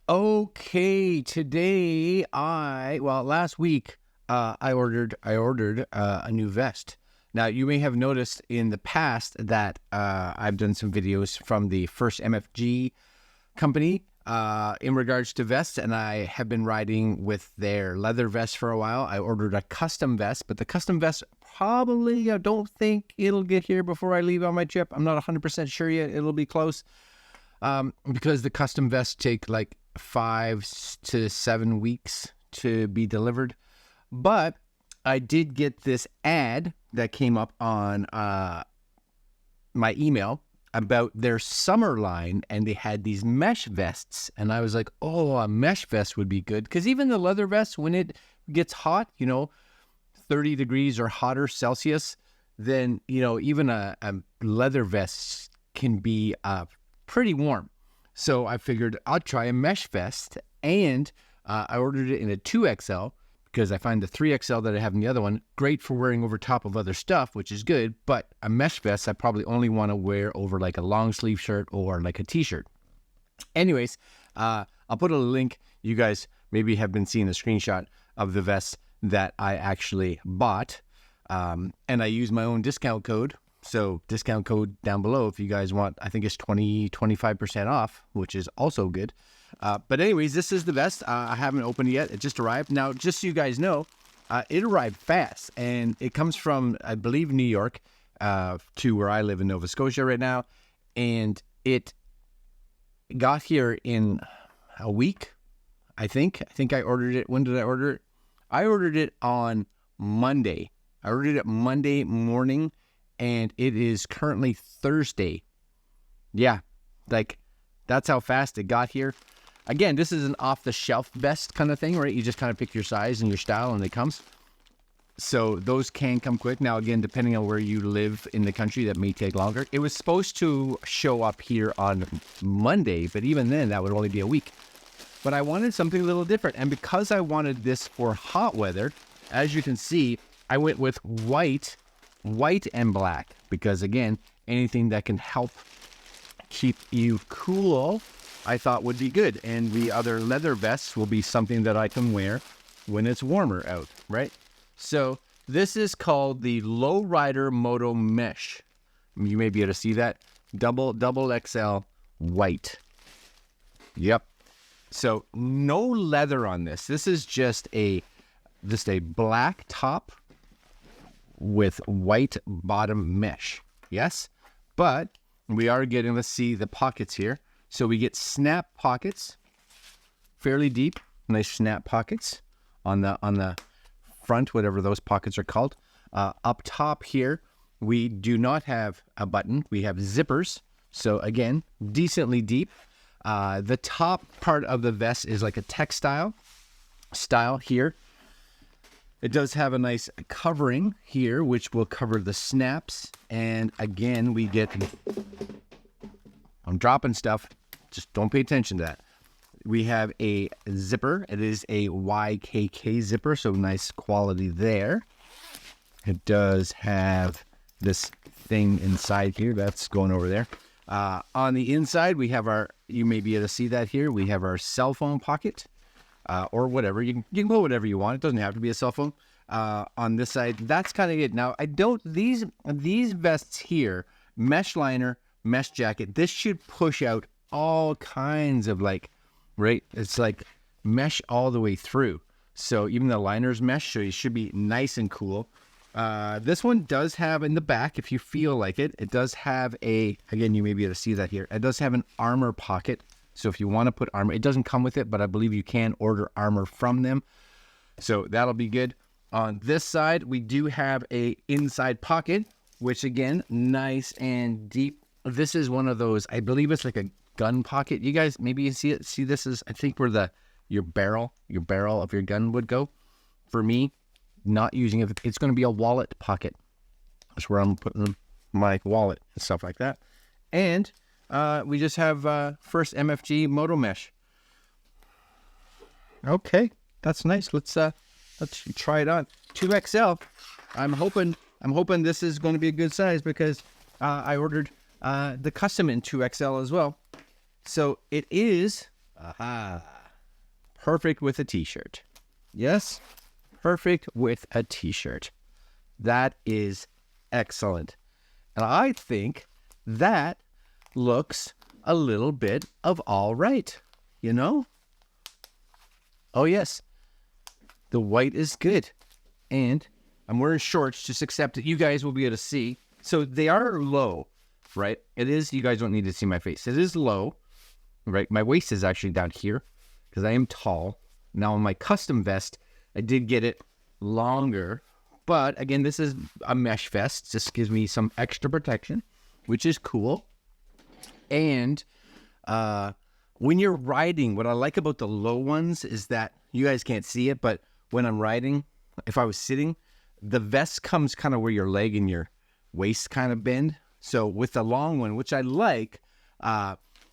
Okay, today last week I ordered a new vest. Now you may have noticed in the past that I've done some videos from the First MFG company in regards to vests, and I have been riding with their leather vest for a while. I ordered a custom vest, but the custom vest probably, I don't think it'll get here before I leave on my trip. I'm not 100% sure yet. It'll be close. Because the custom vests take like 5 to 7 weeks to be delivered. But I did get this ad that came up on my email about their summer line, and they had these mesh vests. And I was like, oh, a mesh vest would be good. Because even the leather vest, when it gets hot, 30 degrees or hotter Celsius, then, even a leather vest can be pretty warm. So I figured I'll try a mesh vest, and I ordered it in a 2XL because I find the 3XL that I have in the other one great for wearing over top of other stuff, which is good, but a mesh vest I probably only want to wear over like a long sleeve shirt or like a t-shirt. Anyways, I'll put a link. You guys maybe have been seeing a screenshot of the vest that I actually bought, and I use my own discount code. So discount code down below if you guys want. I think it's 25% off, which is also good. But anyways, this is the vest. I haven't opened it yet. It just arrived. Now, just so you guys know, it arrived fast, and it comes from, I believe, New York to where I live in Nova Scotia right now. And it got here in a week, I think. I think I ordered it. When did I order it? I ordered it on Monday. I ordered it Monday morning, and it is currently Thursday. Yeah, that's how fast it got here. Again, this is an off-the-shelf vest kind of thing, right? You just kind of pick your size and your style, and it comes. So those can come quick. Now, again, depending on where you live in the country, that may take longer. It was supposed to show up here on Monday, but even then, that would only be a week. But I wanted something a little different, and because I wanted this for hot weather, as you can see, I went with white and black, because again, anything that can help keep you cool, I thought would be good. And the other leather vests will be something that I can wear when it's warmer out, right? So this is called the Lowrider Moto Mesh. You may be able to see that. Double XL white. Yep. So no leather on this. This is just a black top with white bottom mesh. Yes, but we are getting, let's see the pockets here. So we get snap pockets, fairly deep, nice snap pockets on the front, whatever those pockets are called. Up top here, we do not have a button. We have zippers. So again, decently deep. The top part of the vest is like a textile style here. It does have a nice covering here, which will cover the snaps. And again, we get, I'm dropping stuff, just don't pay attention to that. We have a zipper. It is a YKK zipper, so nice quality there. It does have this thing inside here. That's going over there. On the inside, we have you may be able to see that here. We have our cell phone pocket. Or whatever. You can put whatever you want. It doesn't have to be a cell phone. On this side, that's kind of it. Now, these vests here, mesh liner, mesh jacket, this should push out all kinds of right? It's like mesh all the way through. So even the liner's mesh, so it should be nice and cool. This one does have in the back, if you feel like it, it does have again, you may be able to see that here. It does have an armor pocket. So if you want to put armor, it doesn't come with it, but I believe you can order armor from them. So that'll be good. On this side, we do have a inside pocket, which again, nice and deep. This is one of those, I believe it's like a gun pocket. You guys, maybe you see it. See, this is, I think where your barrel of your gun would go. For me, not using it, it's going to be a wallet pocket. That's where I'm putting my wallet and stuff like that. And we just have First MFG Moto Mesh. Okay, that's nice. Let's try it on. 2XL. I'm hoping this is going to be a good size because I ordered the custom in 2XL as well. So it is perfect with a t-shirt. Yes, perfect with a t-shirt. That is excellent. And I think that looks a little bit of all right, you know? Oh, yes. The white is good. And I'm wearing shorts, just accept that you guys will be able to see. So they are low, right? It is, you guys don't need to see my face. It is low, right? My waist is actually down here because I am tall. Now on my custom vest, I did get it longer. But again, this is a mesh vest. Just gives me some extra protection, which is cool. And when you're riding, what I like about the low ones is that you guys can't see it, but when I'm riding, if I was sitting, the vest comes kind of where your leg and your waist kind of bend. So with the long one, which I like,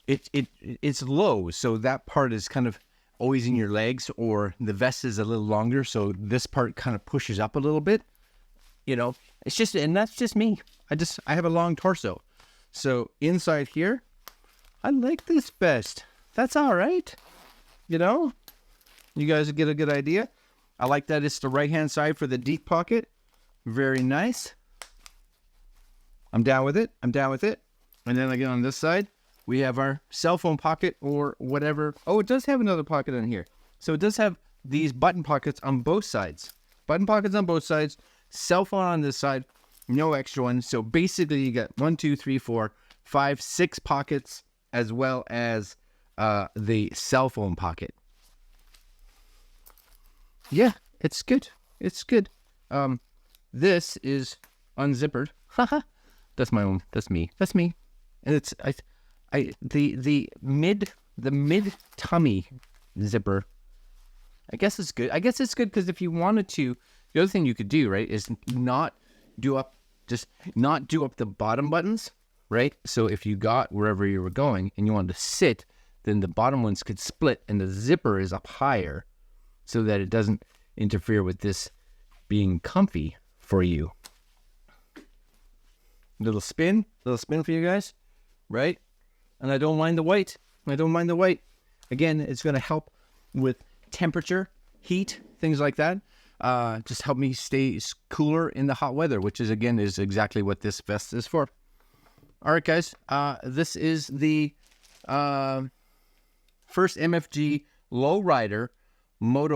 it's low, so that part is kind of always in your legs, or the vest is a little longer, so this part kind of pushes up a little bit. You know, it's just, and that's just me. I have a long torso. So inside here, I like this vest. That's all right. You know, you guys get a good idea. I like that it's the right-hand side for the deep pocket. Very nice. I'm down with it. I'm down with it. And then again on this side, we have our cell phone pocket or whatever. Oh, it does have another pocket on here. So it does have these button pockets on both sides. Button pockets on both sides. Cell phone on this side. No extra ones. So basically you got 1, 2, 3, 4, 5, 6 pockets, as well as the cell phone pocket. Yeah, it's good. It's good. This is unzippered. Haha. That's my own. That's me. That's me. And it's the mid tummy zipper. I guess it's good. I guess it's good because if you wanted to, the other thing you could do, right, is not do up the bottom buttons, right? So if you got wherever you were going and you wanted to sit, then the bottom ones could split and the zipper is up higher so that it doesn't interfere with this being comfy for you. Little spin for you guys, right? And I don't mind the white. Again, it's going to help with temperature, heat, things like that. Just help me stay cooler in the hot weather, which is exactly what this vest is for. All right, guys. This is the First MFG Lowrider Moto